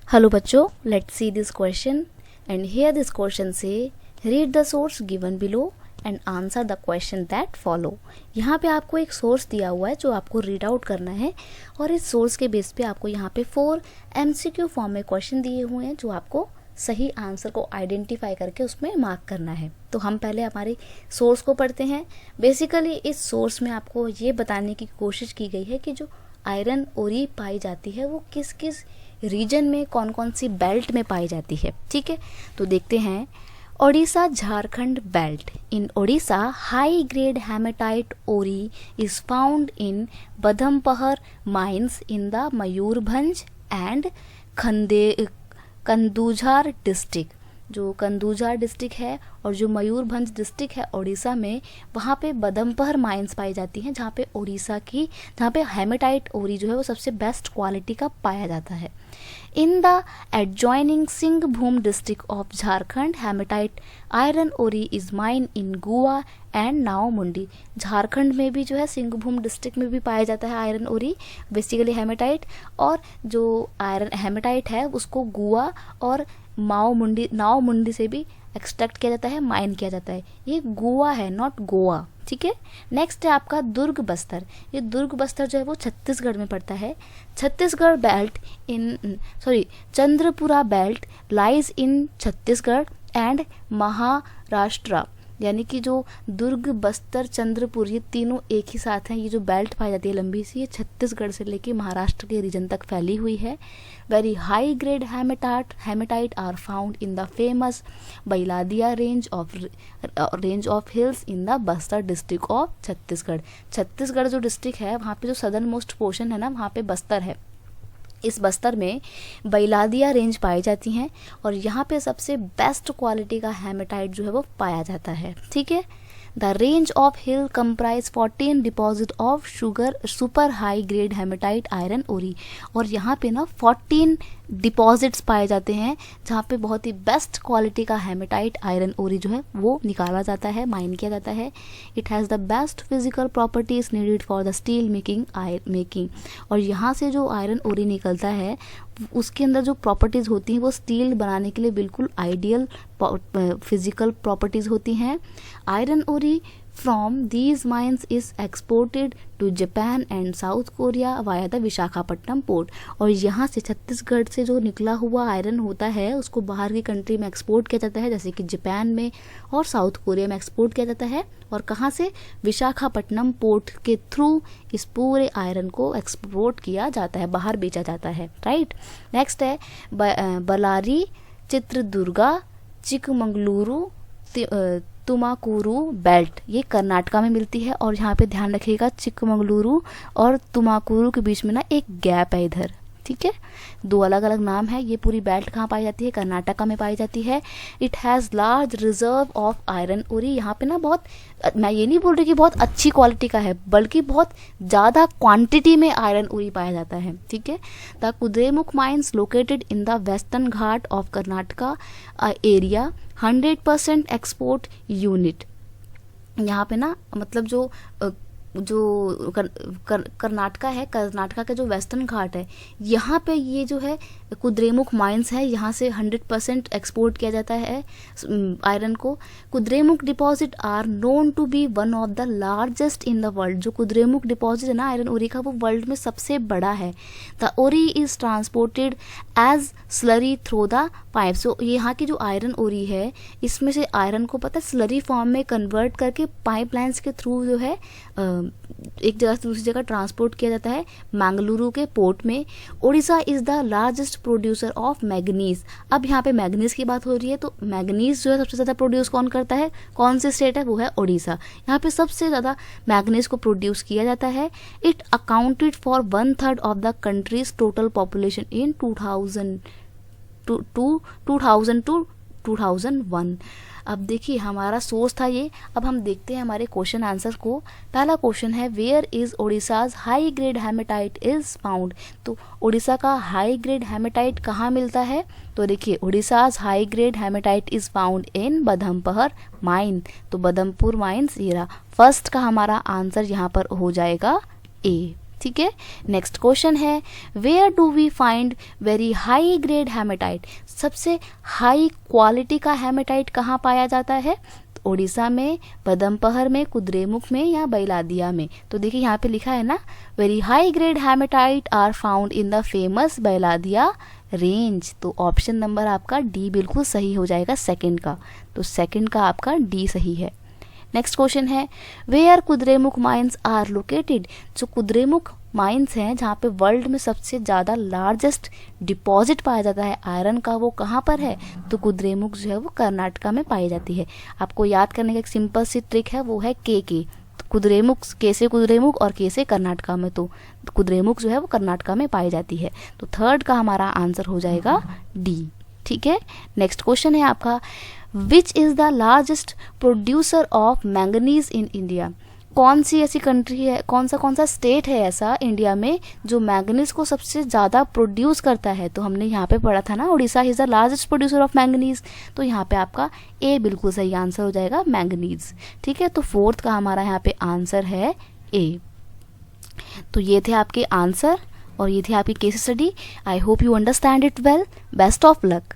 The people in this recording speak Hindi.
हेलो बच्चों, let's see this question and here this question से read the source given below and answer the question that follow. यहाँ पे आपको एक सोर्स दिया हुआ है जो आपको रीड आउट करना है और इस सोर्स के बेस पे आपको यहाँ पे 4 MCQ फॉर्म में क्वेश्चन दिए हुए हैं जो आपको सही आंसर को आइडेंटिफाई करके उसमें मार्क करना है। तो हम पहले हमारे सोर्स को पढ़ते हैं। बेसिकली इस सोर्स में आपको ये बताने की कोशिश की गई है कि जो आयरन ओरी पाई जाती है वो किस किस रीजन में, कौन कौन सी बेल्ट में पाई जाती है। ठीक है, तो देखते हैं। Odisha Jharkhand belt. In Odisha high grade hematite ore is found in Badampahar mines in the Mayurbhanj and Kendujhar district. जो कंदुझार डिस्ट्रिक्ट है और जो मयूरभंज डिस्ट्रिक्ट है ओडिशा में, वहाँ पे बदमपहर माइंस पाई जाती हैं जहाँ पे हेमेटाइट ओरी जो है वो सबसे बेस्ट क्वालिटी का पाया जाता है। In the adjoining Singhbhum district of Jharkhand hematite iron ore is mine in Goa and Noamundi. Jharkhand में भी जो है सिंहभूम डिस्ट्रिक्ट में भी पाया जाता है आयरन ओरी, बेसिकली हेमेटाइट, और जो आयरन हेमेटाइट है उसको गोवा और नाव मुंडी से भी एक्सट्रैक्ट किया जाता है, माइन किया जाता है। ये गोवा है, नॉट गोवा। ठीक है, नेक्स्ट है आपका दुर्ग बस्तर। ये दुर्ग बस्तर जो है वो छत्तीसगढ़ में पड़ता है। Chhattisgarh belt Chandrapura belt lies in Chhattisgarh and Maharashtra. यानी कि जो दुर्ग, बस्तर, चंद्रपुर, ये तीनों एक ही साथ हैं। ये जो बेल्ट पाई जाती है लंबी सी, ये छत्तीसगढ़ से लेके महाराष्ट्र के रीजन तक फैली हुई है। Very high grade hematite are found in the famous Bailadila range of hills in the Bastar district of Chhattisgarh. Chhattisgarh जो डिस्ट्रिक्ट है वहाँ पे जो सदर्न मोस्ट पोर्शन है ना, वहाँ पे बस्तर है। इस बस्तर में बैलादिया रेंज पाई जाती हैं और यहाँ पे सबसे बेस्ट क्वालिटी का हेमेटाइट जो है वो पाया जाता है। ठीक है, the range of hill comprise 14 deposit of super high grade haematite iron ore. और यहाँ पे ना 14 डिपॉजिट्स पाए जाते हैं जहाँ पे बहुत ही बेस्ट क्वालिटी का हेमेटाइट आयरन ओरी जो है वो निकाला जाता है, माइन किया जाता है। It has the best physical properties needed for the steel making. और यहाँ से जो आयरन ओरी निकलता है उसके अंदर जो प्रॉपर्टीज़ होती हैं वो स्टील बनाने के लिए बिल्कुल आइडियल फिजिकल प्रॉपर्टीज़ होती हैं। आयरन ओरी from these mines is exported to Japan and South Korea via the Visakhapatnam port. और यहाँ से छत्तीसगढ़ से जो निकला हुआ आयरन होता है उसको बाहर की कंट्री में एक्सपोर्ट किया जाता है, जैसे कि जापान में और साउथ कोरिया में एक्सपोर्ट किया जाता है। और कहाँ से? विशाखापट्टनम पोर्ट के थ्रू इस पूरे आयरन को एक्सपोर्ट किया जाता है, बाहर बेचा जाता है। राइट, नेक्स्ट है बलारी, चित्रदुर्गा, चिकमंगलुरु, तुमाकुरू बेल्ट। ये कर्नाटका में मिलती है और यहाँ पे ध्यान रखिएगा चिकमंगलुरु और तुमाकुरू के बीच में ना एक गैप है इधर। ठीक है, दो अलग अलग नाम है। ये पूरी बेल्ट कहाँ पाई जाती है? कर्नाटका में पाई जाती है। It has large reserve of iron ओरी। यहाँ पे ना बहुत, मैं ये नहीं बोल रही कि बहुत अच्छी क्वालिटी का है, बल्कि बहुत ज़्यादा क्वांटिटी में आयरन ओरी पाया जाता है। ठीक है, the Kudremukh mines located in the western Ghat of Karnataka area 100% export unit. यहाँ पे ना मतलब जो कर्नाटका है, कर्नाटका का जो वेस्टर्न घाट है, यहाँ पे ये जो है कुद्रेमुख माइंस है, यहाँ से 100% एक्सपोर्ट किया जाता है आयरन को। Kudremukh deposit are known to be one of the largest in the world. जो कुद्रेमुख डिपॉजिट है ना आयरन ओरी का, वो वर्ल्ड में सबसे बड़ा है। The ore is transported as slurry through the pipe. So यहाँ की जो आयरन ओरी है इसमें से आयरन को पता है स्लरी फॉर्म में कन्वर्ट करके पाइपलाइंस के थ्रू जो है एक जगह से दूसरी जगह ट्रांसपोर्ट किया जाता है मंगलुरु के पोर्ट में। Odisha is the largest producer of manganese. अब यहाँ पे मैग्नीज की बात हो रही है, तो मैग्नीज जो है सबसे ज़्यादा प्रोड्यूस कौन करता है? कौन सी स्टेट है? वो है ओडिशा। यहाँ पे सबसे ज़्यादा मैग्नीज को प्रोड्यूस किया जाता है। It accounted for 1/3 of the country's total population in 2000 to 2001। अब देखिए हमारा सोर्स था ये। अब हम देखते हैं हमारे क्वेश्चन आंसर को। पहला क्वेश्चन है where is Odisha's high grade haematite is found. तो ओडिशा का हाई ग्रेड हेमेटाइट कहाँ मिलता है? तो देखिए Odisha's high grade haematite is found in Badampahar mine. तो बदमपुर माइंस, ये रहा फर्स्ट का हमारा आंसर यहाँ पर हो जाएगा ए। ठीक है। नेक्स्ट क्वेश्चन है, where do we find very high grade haematite, सबसे हाई क्वालिटी का हेमेटाइट कहाँ पाया जाता है? उड़ीसा में, पदमपहर में, कुद्रेमुख में या बैलादिया में। तो देखिए यहाँ पे लिखा है ना, very high grade hematite are found in the famous Bailadila range. तो ऑप्शन नंबर आपका डी बिल्कुल सही हो जाएगा सेकंड का, तो सेकंड का आपका डी सही है। नेक्स्ट क्वेश्चन है, where Kudremukh mines are located, जो कुद्रेमुख माइंस हैं जहाँ पे वर्ल्ड में सबसे ज़्यादा लार्जेस्ट डिपॉजिट पाया जाता है आयरन का, वो कहाँ पर है? तो कुद्रेमुख जो है वो कर्नाटका में पाई जाती है। आपको याद करने का एक सिंपल सी ट्रिक है, वो है के। कुद्रेमुख, के से कुद्रेमुख और के से कर्नाटका में, तो कुद्रेमुख जो है वो कर्नाटका में पाई जाती है। तो थर्ड का हमारा आंसर हो जाएगा डी, ठीक है। नेक्स्ट क्वेश्चन है आपका, which is the largest producer of manganese in India, कौन सी ऐसी कंट्री है, कौन सा स्टेट है ऐसा इंडिया में जो मैंगनीज को सबसे ज़्यादा प्रोड्यूस करता है? तो हमने यहाँ पे पढ़ा था ना, Orissa is the largest producer of manganese, तो यहाँ पे आपका ए बिल्कुल सही आंसर हो जाएगा, मैंगनीज, ठीक है। तो फोर्थ का हमारा यहाँ पे आंसर है ए। तो ये थे आपके आंसर और ये थी आपकी case study. I hope you understand it well. Best of luck.